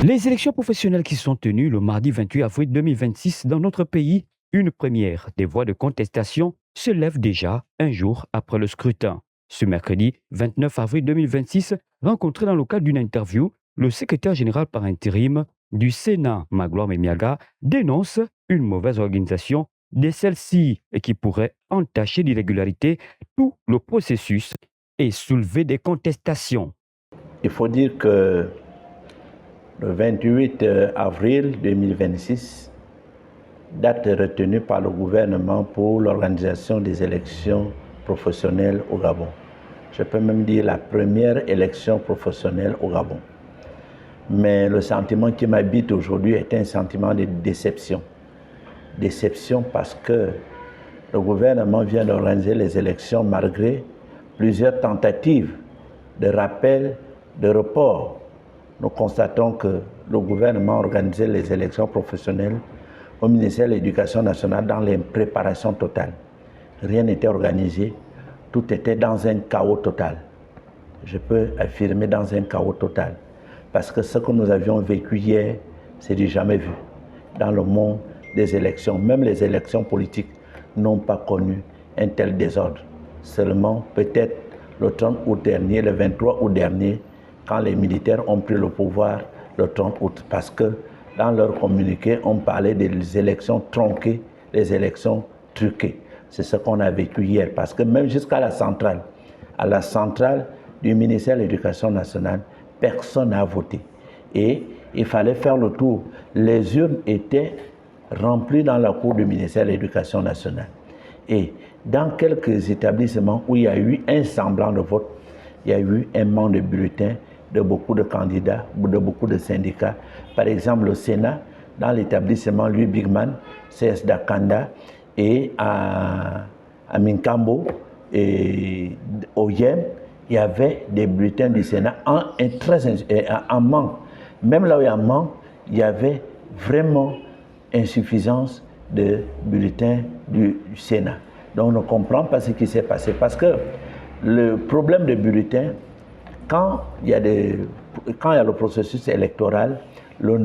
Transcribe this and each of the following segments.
Les élections professionnelles qui sont tenues le mardi 28 avril 2026 dans notre pays, une première des voix de contestation se lève déjà un jour après le scrutin. Ce mercredi 29 avril 2026, rencontré dans le cadre d'une interview, le secrétaire général par intérim du Sénat, Magloire Memiaga, dénonce une mauvaise organisation de celle-ci et qui pourrait entacher d'irrégularité tout le processus et soulever des contestations. Il faut dire que le 28 avril 2026, date retenue par le gouvernement pour l'organisation des élections professionnelles au Gabon. Je peux même dire la première élection professionnelle au Gabon. Mais le sentiment qui m'habite aujourd'hui est un sentiment de déception. Déception parce que le gouvernement vient d'organiser les élections malgré plusieurs tentatives de rappel, de report. Nous constatons que le gouvernement a organisé les élections professionnelles au ministère de l'Éducation nationale dans les préparations totales. Rien n'était organisé, tout était dans un chaos total. Je peux affirmer dans un chaos total. Parce que ce que nous avions vécu hier, c'est du jamais vu. Dans le monde des élections, même les élections politiques n'ont pas connu un tel désordre. Seulement, peut-être le 30 août dernier, le 23 août dernier, quand les militaires ont pris le pouvoir le 30 août, parce que dans leur communiqué, on parlait des élections tronquées, des élections truquées. C'est ce qu'on a vécu hier, parce que même jusqu'à la centrale du ministère de l'Éducation nationale, personne n'a voté. Et il fallait faire le tour. Les urnes étaient remplies dans la cour du ministère de l'Éducation nationale. Et dans quelques établissements où il y a eu un semblant de vote, il y a eu un manque de bulletins de beaucoup de candidats, de beaucoup de syndicats. Par exemple, le Sénat, dans l'établissement Louis Bigman, CS Dakanda, et à Minkambo et au Yem, il y avait des bulletins du Sénat en manque. Même là où il y a un manque, il y avait vraiment insuffisance de bulletins du Sénat. Donc on ne comprend pas ce qui s'est passé. Parce que le problème de bulletins, quand il y a le processus électoral,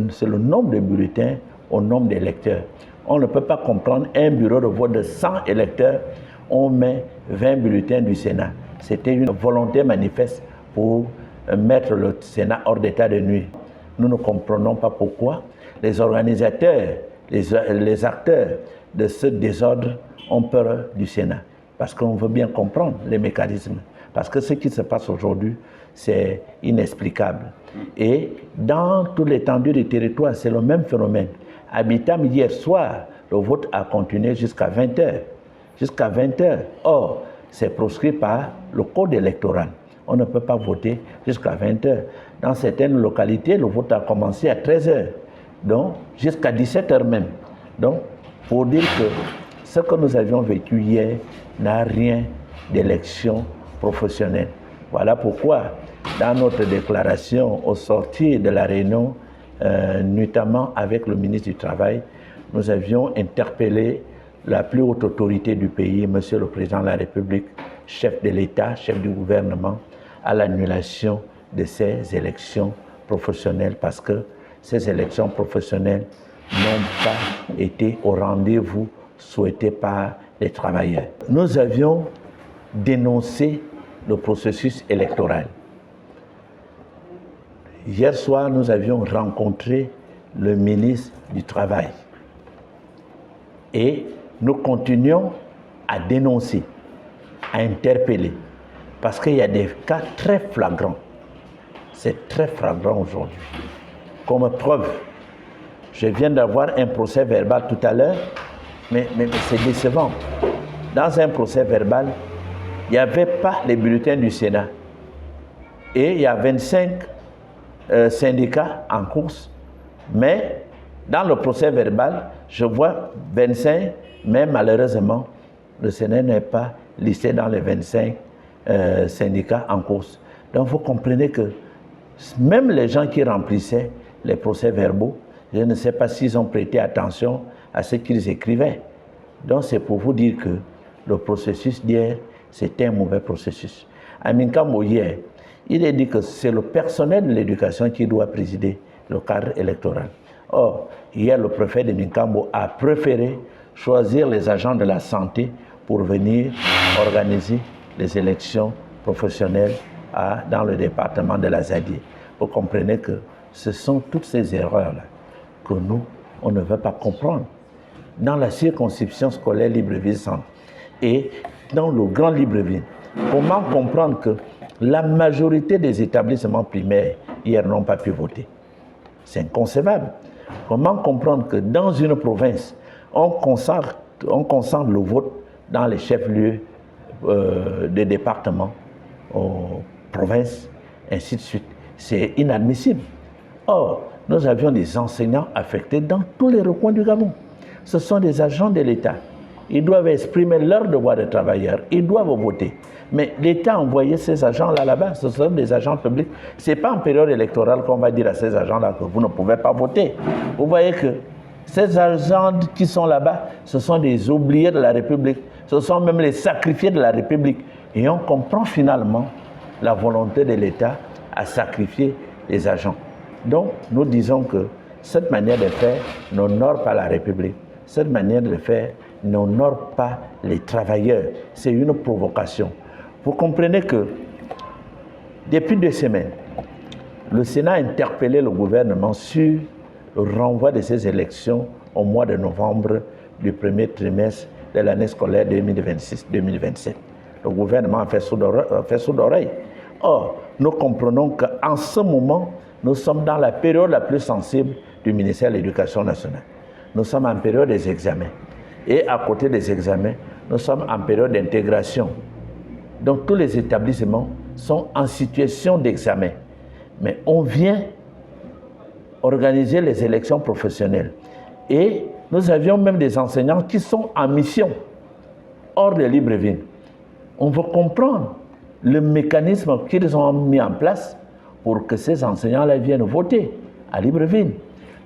c'est le nombre de bulletins au nombre d'électeurs. On ne peut pas comprendre un bureau de vote de 100 électeurs, on met 20 bulletins du Sénat. C'était une volonté manifeste pour mettre le Sénat hors d'état de nuire. Nous ne comprenons pas pourquoi les organisateurs, les acteurs de ce désordre ont peur du Sénat. Parce qu'on veut bien comprendre les mécanismes. Parce que ce qui se passe aujourd'hui, c'est inexplicable. Et dans toute l'étendue du territoire, c'est le même phénomène. À Bitam, hier soir, le vote a continué jusqu'à 20h. Jusqu'à 20h. Or, c'est proscrit par le code électoral. On ne peut pas voter jusqu'à 20h. Dans certaines localités, le vote a commencé à 13h. Donc, jusqu'à 17h même. Donc, pour dire que ce que nous avions vécu hier n'a rien d'élection professionnelle. Voilà pourquoi, dans notre déclaration au sortir de la réunion, notamment avec le ministre du Travail, nous avions interpellé la plus haute autorité du pays, Monsieur le Président de la République, chef de l'État, chef du gouvernement, à l'annulation de ces élections professionnelles parce que ces élections professionnelles n'ont pas été au rendez-vous souhaité par les travailleurs. Nous avions dénoncé le processus électoral. Hier soir, nous avions rencontré le ministre du Travail et nous continuons à dénoncer, à interpeller, parce qu'il y a des cas très flagrants. C'est très flagrant aujourd'hui. Comme preuve, je viens d'avoir un procès verbal tout à l'heure, mais c'est décevant. Dans un procès verbal, il n'y avait pas les bulletins du Sénat. Et il y a 25 syndicats en course, mais dans le procès verbal, je vois 25, mais malheureusement, le Sénat n'est pas listé dans les 25 syndicats en course. Donc vous comprenez que même les gens qui remplissaient les procès verbaux, je ne sais pas s'ils ont prêté attention à ce qu'ils écrivaient. Donc c'est pour vous dire que le processus d'hier, c'était un mauvais processus. Aminka Moyer, il est dit que c'est le personnel de l'éducation qui doit présider le cadre électoral. Or, hier, le préfet de Minkambo a préféré choisir les agents de la santé pour venir organiser les élections professionnelles dans le département de la Zadie. Vous comprenez que ce sont toutes ces erreurs-là que nous, on ne veut pas comprendre. Dans la circonscription scolaire Libreville Centre et dans le Grand Libreville, comment comprendre que la majorité des établissements primaires hier n'ont pas pu voter? C'est inconcevable. Comment comprendre que dans une province, on concentre le vote dans les chefs-lieux des départements, aux provinces, ainsi de suite? C'est inadmissible. Or, nous avions des enseignants affectés dans tous les recoins du Gabon. Ce sont des agents de l'État. Ils doivent exprimer leur devoir de travailleurs. Ils doivent voter. Mais l'État a envoyé ces agents-là là-bas. Ce sont des agents publics. Ce n'est pas en période électorale qu'on va dire à ces agents-là que vous ne pouvez pas voter. Vous voyez que ces agents qui sont là-bas, ce sont des oubliés de la République. Ce sont même les sacrifiés de la République. Et on comprend finalement la volonté de l'État à sacrifier les agents. Donc, nous disons que cette manière de faire n'honore pas la République. Cette manière de faire n'honore pas les travailleurs. C'est une provocation. Vous comprenez que depuis 2 semaines, le Sénat a interpellé le gouvernement sur le renvoi de ces élections au mois de novembre du premier trimestre de l'année scolaire 2026-2027. Le gouvernement a fait sourd oreille. Or, nous comprenons qu'en ce moment, nous sommes dans la période la plus sensible du ministère de l'Éducation nationale. Nous sommes en période des examens. Et à côté des examens, nous sommes en période d'intégration. Donc tous les établissements sont en situation d'examen. Mais on vient organiser les élections professionnelles. Et nous avions même des enseignants qui sont en mission hors de Libreville. On veut comprendre le mécanisme qu'ils ont mis en place pour que ces enseignants-là viennent voter à Libreville.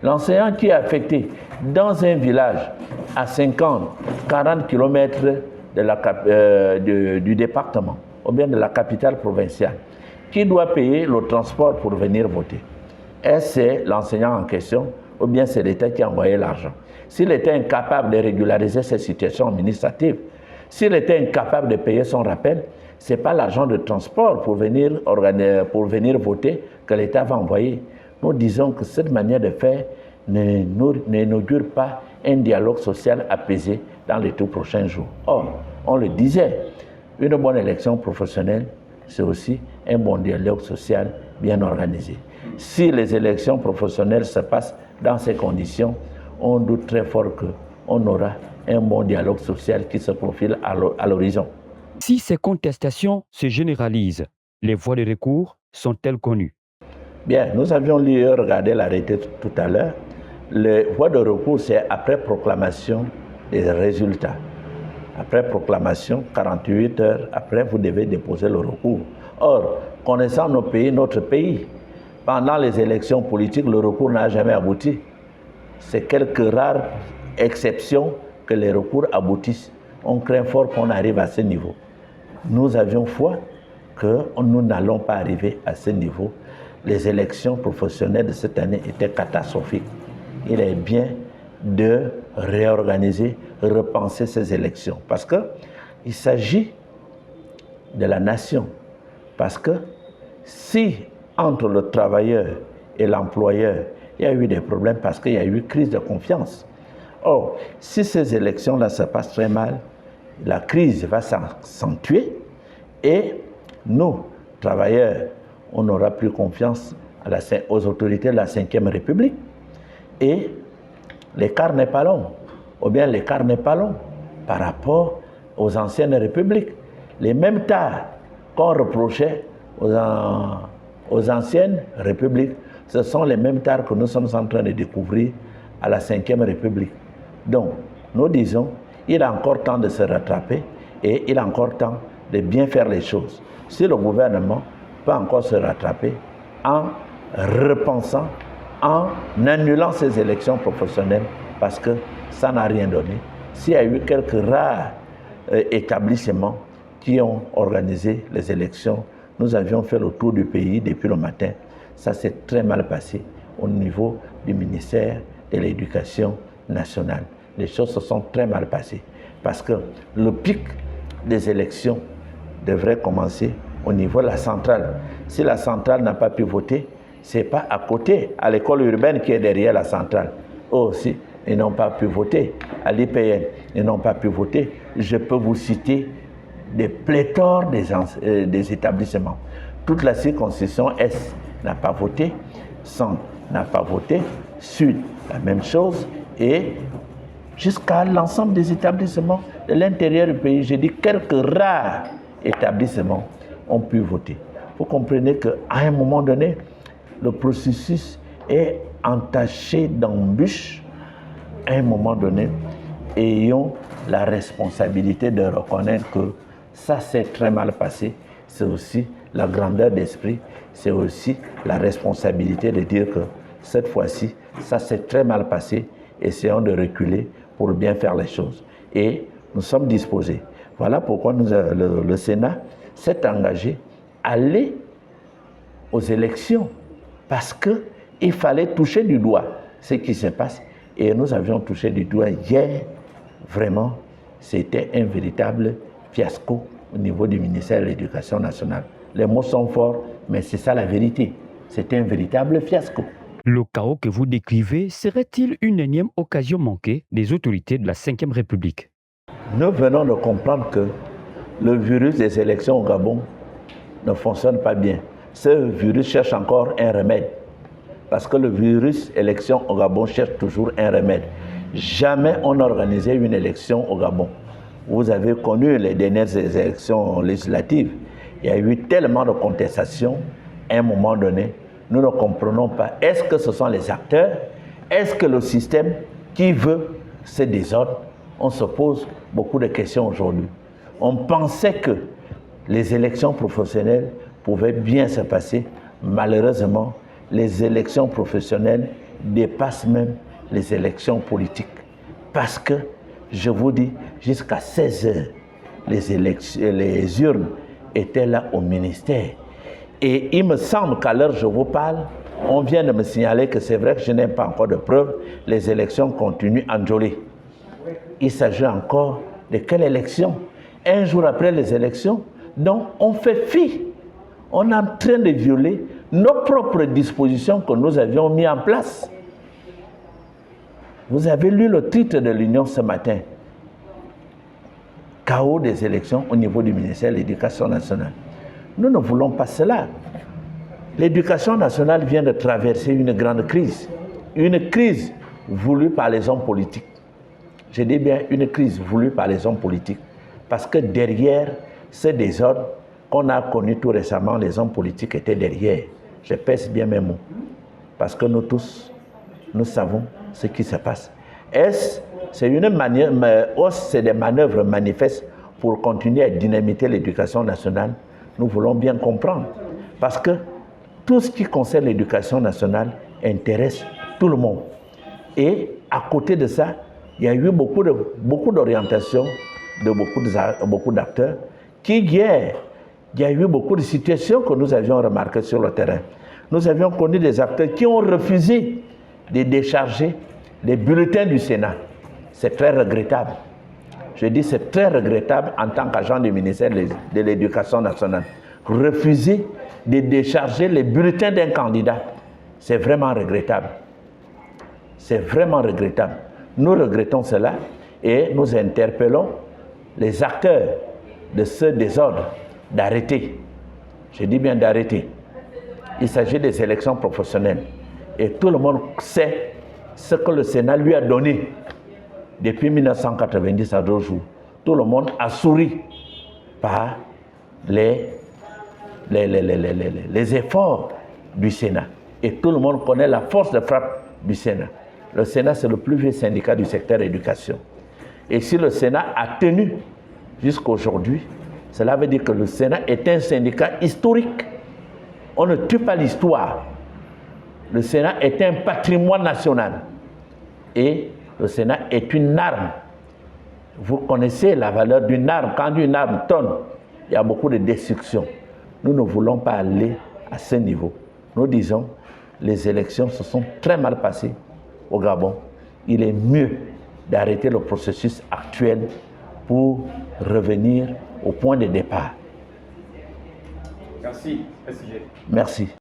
L'enseignant qui est affecté dans un village à 50, 40 km du département, ou bien de la capitale provinciale, qui doit payer le transport pour venir voter? Est-ce c'est l'enseignant en question, ou bien c'est l'État qui a envoyé l'argent? Si l'État est incapable de régulariser cette situation administrative, si l'État est incapable de payer son rappel, ce n'est pas l'argent de transport pour venir voter que l'État va envoyer. Nous disons que cette manière de faire n'inaugure pas un dialogue social apaisé dans les tout prochains jours. Or, on le disait, une bonne élection professionnelle, c'est aussi un bon dialogue social bien organisé. Si les élections professionnelles se passent dans ces conditions, on doute très fort qu'on aura un bon dialogue social qui se profile à l'horizon. Si ces contestations se généralisent, les voies de recours sont-elles connues? Bien, nous avions regardé l'arrêté tout à l'heure. Les voies de recours, c'est après proclamation des résultats. Après proclamation, 48 heures après, vous devez déposer le recours. Or, connaissant notre pays, pendant les élections politiques, le recours n'a jamais abouti. C'est quelques rares exceptions que les recours aboutissent. On craint fort qu'on arrive à ce niveau. Nous avions foi que nous n'allons pas arriver à ce niveau. Les élections professionnelles de cette année étaient catastrophiques. Il est bien de réorganiser, repenser ces élections. Parce qu'il s'agit de la nation. Parce que si entre le travailleur et l'employeur, il y a eu des problèmes parce qu'il y a eu crise de confiance. Or, si ces élections-là se passent très mal, la crise va s'accentuer et nous, travailleurs, on n'aura plus confiance aux autorités de la Ve République. Et l'écart n'est pas long, ou bien l'écart n'est pas long par rapport aux anciennes républiques. Les mêmes tares qu'on reprochait aux anciennes républiques, ce sont les mêmes tares que nous sommes en train de découvrir à la Ve République. Donc, nous disons, il a encore temps de se rattraper et il a encore temps de bien faire les choses. Si le gouvernement peut encore se rattraper en repensant, en annulant ces élections professionnelles parce que ça n'a rien donné. S'il y a eu quelques rares établissements qui ont organisé les élections, nous avions fait le tour du pays depuis le matin. Ça s'est très mal passé. au niveau du ministère de l'Éducation nationale. Les choses se sont très mal passées parce que le pic des élections devrait commencer au niveau de la centrale. Si la centrale n'a pas pu voter, ce n'est pas à côté, à l'école urbaine qui est derrière la centrale. Eux aussi, ils n'ont pas pu voter. À l'IPN, ils n'ont pas pu voter. Je peux vous citer des pléthores des établissements. Toute la circonscription Est n'a pas voté, Centre n'a pas voté, Sud, la même chose, et jusqu'à l'ensemble des établissements de l'intérieur du pays. J'ai dit quelques rares établissements ont pu voter. Vous comprenez qu'à un moment donné, le processus est entaché d'embûches. À un moment donné, ayons la responsabilité de reconnaître que ça s'est très mal passé. C'est aussi la grandeur d'esprit, c'est aussi la responsabilité de dire que cette fois-ci, ça s'est très mal passé. Essayons de reculer pour bien faire les choses. Et nous sommes disposés. Voilà pourquoi le Sénat s'est engagé à aller aux élections parce qu'il fallait toucher du doigt ce qui se passe. Et nous avions touché du doigt hier. Vraiment, c'était un véritable fiasco au niveau du ministère de l'Éducation nationale. Les mots sont forts, mais c'est ça la vérité. C'était un véritable fiasco. Le chaos que vous décrivez serait-il une énième occasion manquée des autorités de la Ve République? Nous venons de comprendre que le virus des élections au Gabon ne fonctionne pas bien. Ce virus cherche encore un remède. Parce que le virus élection au Gabon cherche toujours un remède. Jamais on n'a organisé une élection au Gabon. Vous avez connu les dernières élections législatives. Il y a eu tellement de contestations. À un moment donné, nous ne comprenons pas. Est-ce que ce sont les acteurs? Est-ce que le système qui veut ce désordre? On se pose beaucoup de questions aujourd'hui. On pensait que les élections professionnelles pouvaient bien se passer. Malheureusement, les élections professionnelles dépassent même les élections politiques. Parce que, je vous dis, jusqu'à 16 heures, les urnes étaient là au ministère. Et il me semble qu'à l'heure où je vous parle, on vient de me signaler que c'est vrai que je n'ai pas encore de preuves, les élections continuent en Djolé. Il s'agit encore de quelle élection? Un jour après les élections, donc on fait fi. On est en train de violer nos propres dispositions que nous avions mises en place. Vous avez lu le titre de l'Union ce matin. Chaos des élections au niveau du ministère de l'Éducation nationale. Nous ne voulons pas cela. L'éducation nationale vient de traverser une grande crise. Une crise voulue par les hommes politiques. Je dis bien une crise voulue par les hommes politiques. Parce que derrière ce désordre qu'on a connu tout récemment, les hommes politiques étaient derrière. Je pèse bien mes mots. Parce que nous tous, nous savons ce qui se passe. C'est des manœuvres manifestes pour continuer à dynamiter l'éducation nationale. Nous voulons bien comprendre. Parce que tout ce qui concerne l'éducation nationale intéresse tout le monde. Et à côté de ça, il y a eu beaucoup d'orientations de beaucoup d'acteurs qui hier, il y a eu beaucoup de situations que nous avions remarquées sur le terrain. Nous avions connu des acteurs qui ont refusé de décharger les bulletins du Sénat. C'est très regrettable. Je dis c'est très regrettable en tant qu'agent du ministère de l'Éducation nationale. Refuser de décharger les bulletins d'un candidat, c'est vraiment regrettable. C'est vraiment regrettable. Nous regrettons cela et nous interpellons les acteurs de ce désordre d'arrêter. Je dis bien d'arrêter. Il s'agit des élections professionnelles. Et tout le monde sait ce que le Sénat lui a donné depuis 1990 à 2 jours. Tout le monde a souri par les efforts du Sénat. Et tout le monde connaît la force de frappe du Sénat. Le Sénat, c'est le plus vieux syndicat du secteur éducation. Et si le Sénat a tenu jusqu'à aujourd'hui, cela veut dire que le Sénat est un syndicat historique. On ne tue pas l'histoire. Le Sénat est un patrimoine national. Et le Sénat est une arme. Vous connaissez la valeur d'une arme. Quand une arme tonne, il y a beaucoup de destruction. Nous ne voulons pas aller à ce niveau. Nous disons, les élections se sont très mal passées au Gabon. Il est mieux d'arrêter le processus actuel pour revenir au point de départ. Merci, SG. Merci.